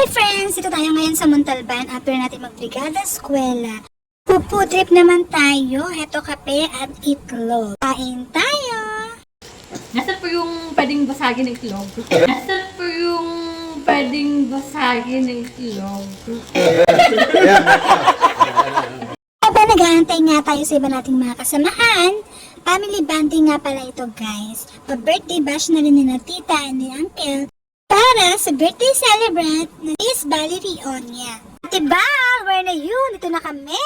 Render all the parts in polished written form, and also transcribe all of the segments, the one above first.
Hi friends! Ito tayo ngayon sa Montalban after natin magbrigada eskwela. Food trip naman tayo. Heto kape at itlog. Kain tayo! Nasaan po yung pwedeng basagin ng itlog? Nasaan po yung pwedeng basagin ng itlog? Habang nag-aantay nga tayo sa iba nating mga kasamahan, family bonding nga pala ito guys. Pa-birthday bash na rin ni na tita and ni uncle para sa birthday celebrant na Miss Valerie Onya. Ate Val, where na yun? Ito na kami!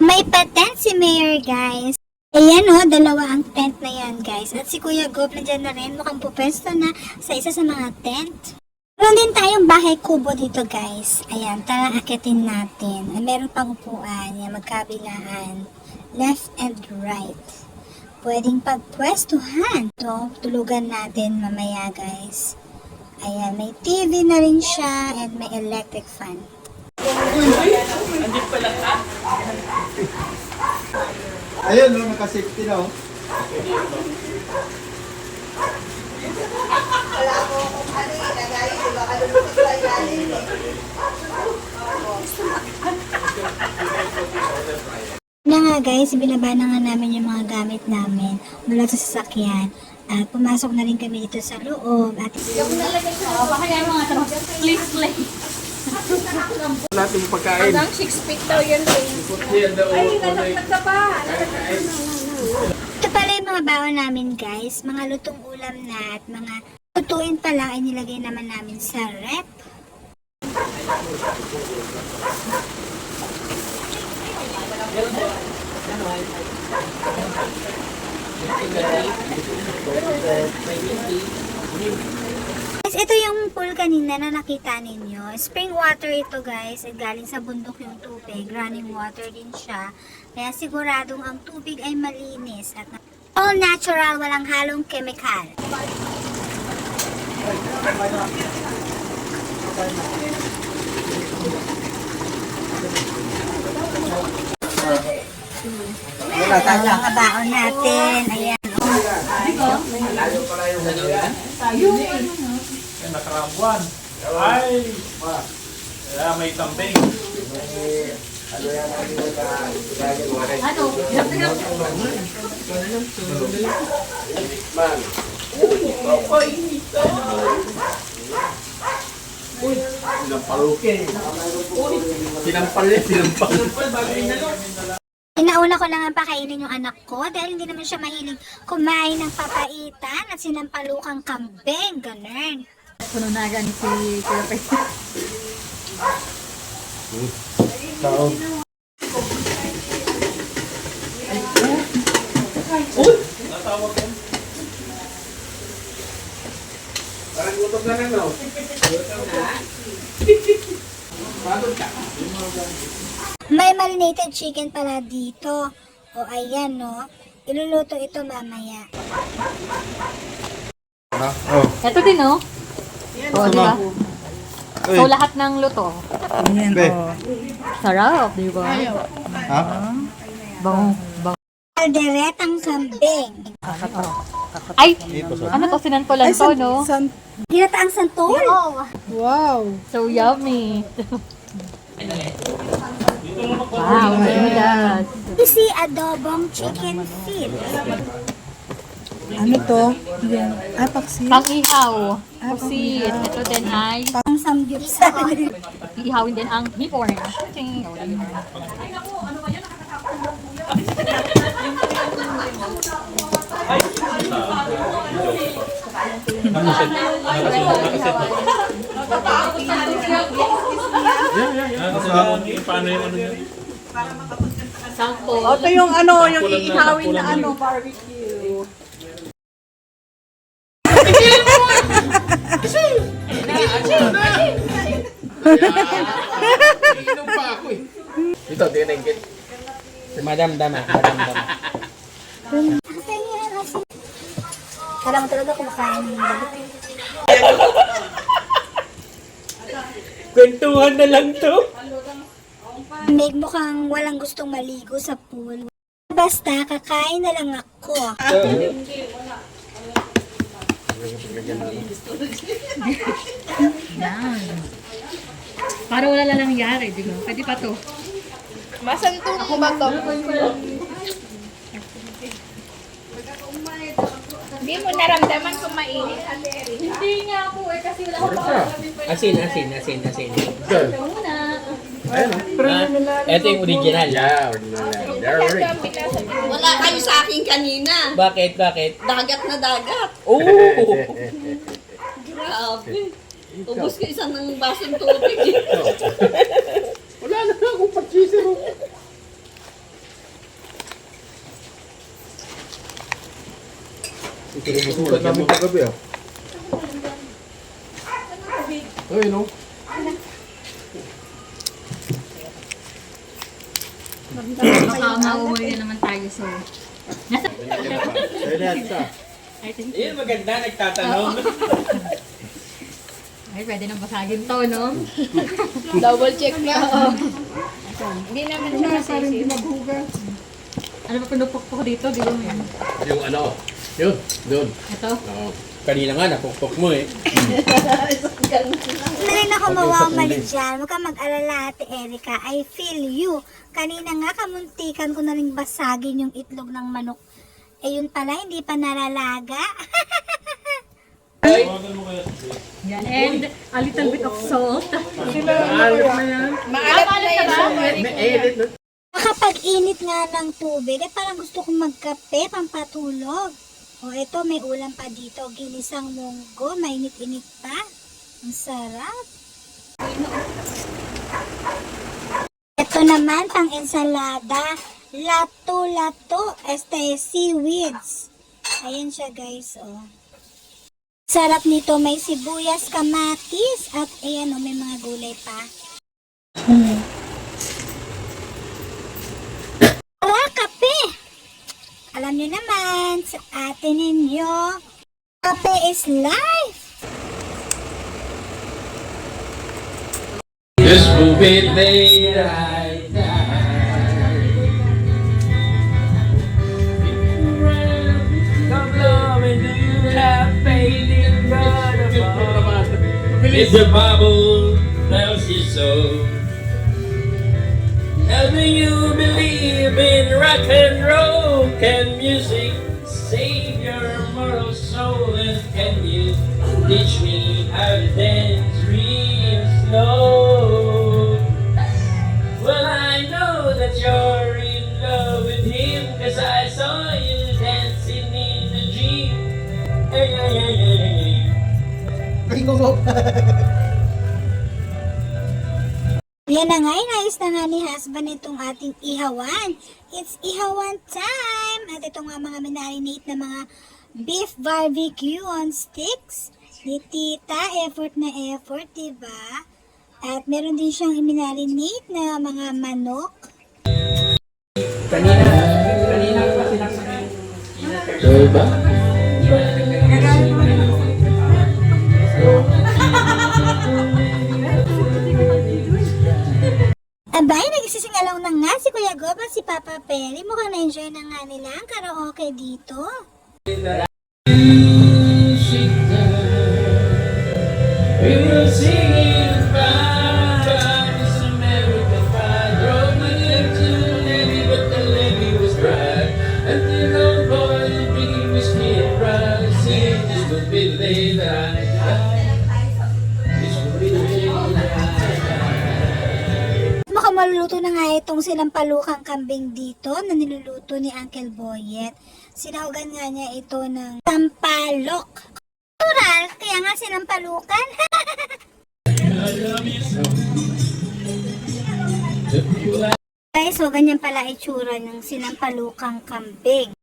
May patent si Mayor guys. Ayan o, dalawa ang tent na yan guys. At si Kuya Gop nandiyan na rin, mukhang pupesto na sa isa sa mga tent. Meron din tayong bahay kubo dito guys. Ayan, tara akitin natin. Meron pang upuan, yan, magkabilaan. Left and right. Pwedeng pagpwestuhan. Ito, tulugan natin mamaya guys. Ayan, may TV na rin siya and may electric fan. Ayun, no, naka-safety na, oh. Na nga guys, binaba na nga namin yung mga gamit namin mula sa sasakyan. At pumasok na rin kami dito sa loob. At Baka yan mga tanong. Please play. Lahat yung pagkain. Hanggang 6 feet daw yan. Ay, nalaglag pa. ito pala yung mga baon namin guys. Mga lutong ulam na at mga lutuin pa lang ay nilagay naman namin sa rep. Guys, ito yung pool kanina na nakita ninyo. Spring water ito guys. At galing sa bundok yung tubig. Running water din siya. Kaya siguradong ang tubig ay malinis. At all natural, walang halong chemical. Mga baon natin. Ayan. Layo pala yung ano yan? Ay, nakarabuan. Ay! Kaya may kambing. Ano yan ang nagkakagawin? Ano? Man. Uy, sinampal. Sinampal yan, sinampal. Inauna ko na nga pakainin yung anak ko dahil hindi naman siya mahilig kumain ng papaitan at sinampalukang kambing. Ganun. Puno na agad si Kuya Pe. Tao. Natawag ko. Parang gutom na lang, no? Pagod ka. May marinated chicken pala dito. O ayan no. Iluluto ito mamaya. Oh. Ito din, no? Oo, di ba? So, lahat ng luto. Be. Sarap, di ba? Ha? Bango. Alderetang kambing. Ay! Ano to? Sinantolan to, no? Ginataang santol. Wow. So yummy. Wow, my goodness. Isi adobong chicken feet. Ano to? Ay, paksi. Pang-ihaw. Pusit. Ito din ay Pang samgyupsal. ihawin din ang hipon. Paano yung ano yan? Sampo. Ito yung ano, yung iihawin na ano, barbecue. Inom pa ako eh. Dito, dinigit. Si Madam Dama. Kala mo talaga kumakain ng balut. Kwentuhan na lang to. Meg mukhang walang gustong maligo sa pool. Basta kakain na lang ako. kapag lagyan ng Yan. Para wala lang nangyari, di ba? Pwede pa to. Masantong ba to? Hindi mo naramdaman kung mainit, Ate Erika. Hindi nga po eh, kasi wala ko pa. Asin. Good. Muna. Ayun o. Ito yung original. Yeah, original. They're already. Wala kayo sa akin kanina. Bakit? Dagat na dagat. Oh! Grabe. Ubus ko isang ng basong tubig. Wala na akong pag-chisero. Sukat namin paggabi ah. Ayun o. Baka mauwi na naman tayo, so. I think, Ayun maganda, nagtatanong. ay, pwede nang basagin to, no? Double check na. Hindi naman siya masisi. Ano ba pinupok dito? Di ba mo yan? Yung ano, yun, doon. Ito? Oo. Kanina nga, napukpok mo eh. Hindi rin ako mawamali dyan. Huwag kang mag-alala, Ate Erika. I feel you. Kanina nga, kamuntikan ko na rin basagin yung itlog ng manok. Eh yun pala, hindi pa nalalaga. Tawagan mo kaya si Yan. And a little bit of salt. Maalit na yan. Maalat na yun. Mainit na. Kapag init nga ng tubig, eh parang gusto kong magkape, pampatulog. O eto, may ulam pa dito. Ginisang munggo, mainit-init pa. Ang sarap. Ito naman, pang ensalada. Lato-lato. Seaweeds. Ayan siya guys, oh. Sarap nito, may sibuyas, kamatis, at ayan, oh, may mga gulay pa. Tara, kape! Alam niyo naman, sa atin ninyo, kape is life! This will be the day I die. Come love and do you have faith in God above? If the Bible tells you so, helping you believe in rock and roll. Can music save your mortal soul? And can you teach me how to dance real slow? Well, I know that you're in love with him, 'cause I saw you dancing in the dream. Hey, hey, hey, hey, hey. Yan na nga, inayos na nga ni husband itong ating ihawan. It's ihawan time! At ito nga mga minarinate na mga beef barbecue on sticks. Ni tita, effort na effort, diba? At meron din siyang minarinate na mga manok. Kanina pa sinasakay. Diba? Abay, nagsisingalaw na nga si Kuya Gob at si Papa Perry. Mukhang na-enjoy na nga nila ang karaoke dito. We will sing it by this American fire. Drove me to the levee, but the levee was dry. And the old boy drinking whiskey and fries, saying this will be the day that I die. This will be the day that I die. Mukhang maluluto na nga itong sinampalukang kambing dito na niluluto ni Uncle Boyet. Sinahugan nga niya ito ng sampalok. Natural, kaya nga sinampalukan. Guys, so ganyan pala itsura ng sinampalukang kambing.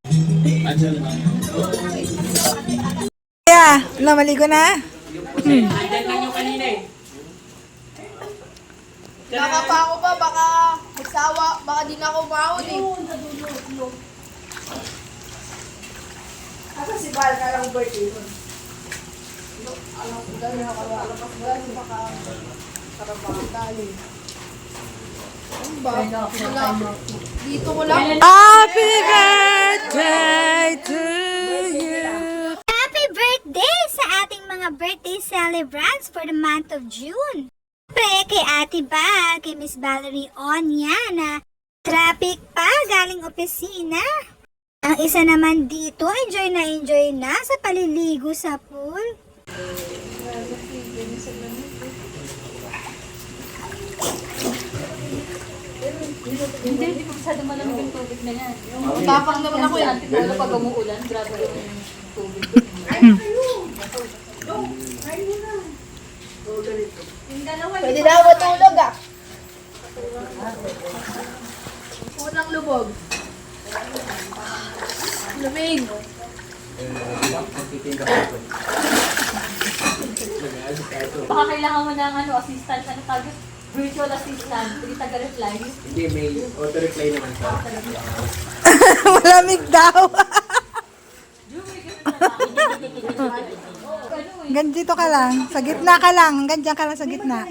Yeah, namaligo na. Baka pa ako pa, baka magsawa, baka di na ako mahon eh. Asa si Val ka lang birthday mo? Alam ko dahil nakalapas ba si baka karabahan dali. Ano ba? Dito ko lang. Happy birthday to you. Happy birthday sa mga birthday celebrants for the month of June. Pre, kay Ate Bal, kay Miss Valerie Onya na traffic pa galing opisina. Ang isa naman dito, enjoy na sa paliligo sa pool. Hindi pa masyado malamig yung tubig na yan. Tapang naman ako yan. Ate Paula, pag umuulan, grabe yung tubig. Pwede na ako matulog ah. Unang lubog. Lamig. Baka kailangan mo ng assistant, virtual assistant, hindi taga-reply. Hindi, may auto-reply naman siya. Malamig daw. Hanggang dito ka lang. Sa gitna ka lang. Hanggang dyan ka lang sa gitna.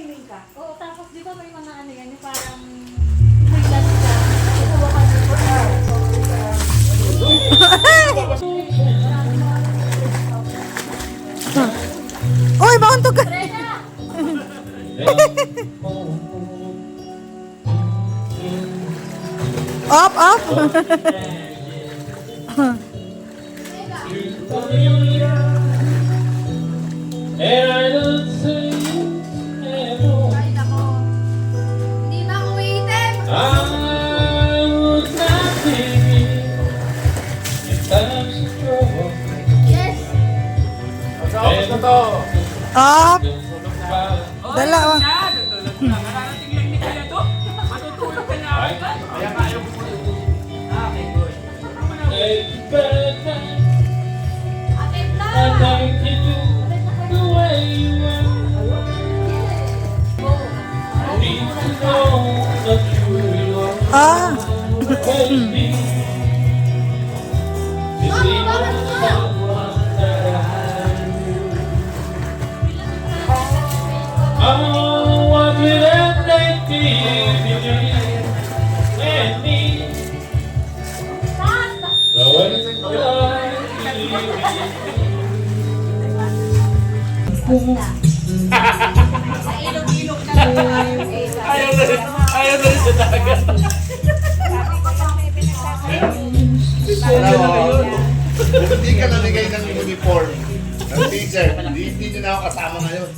Oo, tapos di ba may mga yan, yung parang freelance ka. Ito wakas Uy, bauntog ka. Up, up. And I don't say anymore. Ay, nako. Hindi na ako iitim. I would not be in times of trouble. Yes. And the ball Up. from the valley. Dalawa. It's bad time. Akit na. I like you do the way you are. Need to know that you belong. Ah. Always be. It's even someone that I knew. Oh, what did that night give you and me? So it's ayaw na rin sa dagat. Hindi ka nalagay ng uniform ng teacher. Hindi nyo na ako kasama ngayon.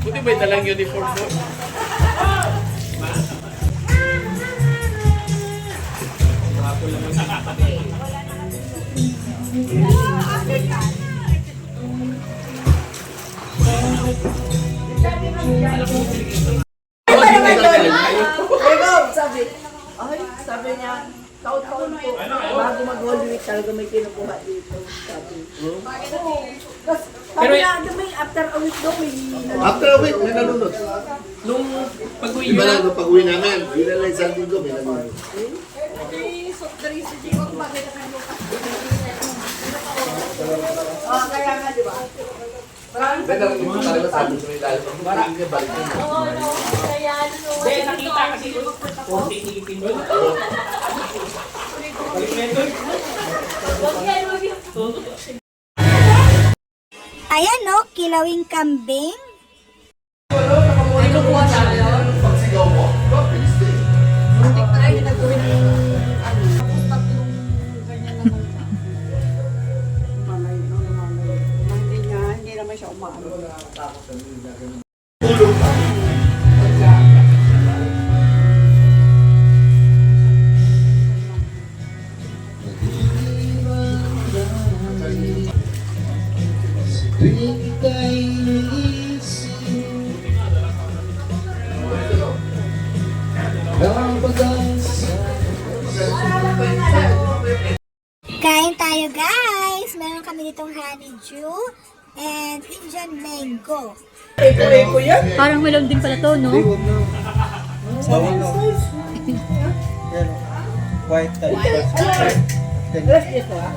Buti may dalang uniform mo. Sabi niya, taon-taon po, bago mag-Holy Week talaga may kinukuha dito. Sabi. Sabi niya, may after a week daw, may After a week, may nalunod. Nung pag-uwi Di ba nyo, lang nung pag-uwi namin, binalay sa linggo, may nalunod. kaya nga, di ba? May nalunod ko talaga sabi sa may dahil. Marami niya balik na. hindi, nakita kasi ko, 40 tingin doon. Balik na ito. Ayan no, kilawing kambing. Pagsigaw mo, bilis din. Hindi naman siya umaano. Tulog pa. Kain tayo guys! Meron kami ditong honeydew and Indian mango. Eko-eko yan. Parang melon din pala to, no? White type. Alas dito ah.